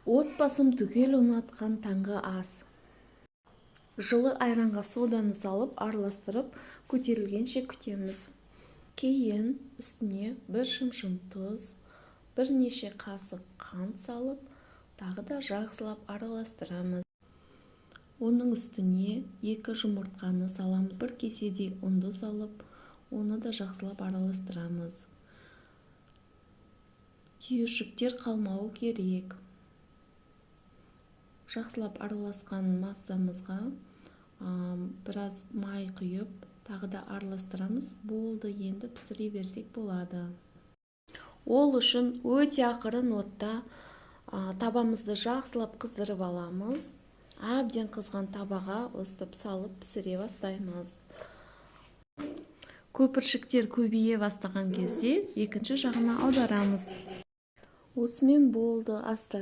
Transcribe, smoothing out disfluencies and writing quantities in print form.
Отбасым түгел ұнатқан таңғы ас. Жылы айранға соданы салып, араластырып, көтерілгенше күтеміз. Кейін үстіне бір шымшым тұз, бірнеше қасық қант салып, тағы да жақсылап араластырамыз. Оның үстіне 2 жұмыртқаны саламыз. Бір кеседей ұнды салып, оны да жақсылап араластырамыз. Түйіршіктер қалмауы керек. Жақсылап араласқан массамызға біраз май құйып, тағы да араластырамыз. Болды, енді пісіре берсек болады. Ол үшін өте ақырын отта табамызды жақсылап қыздырып аламыз. Әбден қызған табаға өстіп салып пісіре бастаймыз. Көпіршіктер көбейе бастаған кезде екінші жағына аударамыз. Осымен болды, аста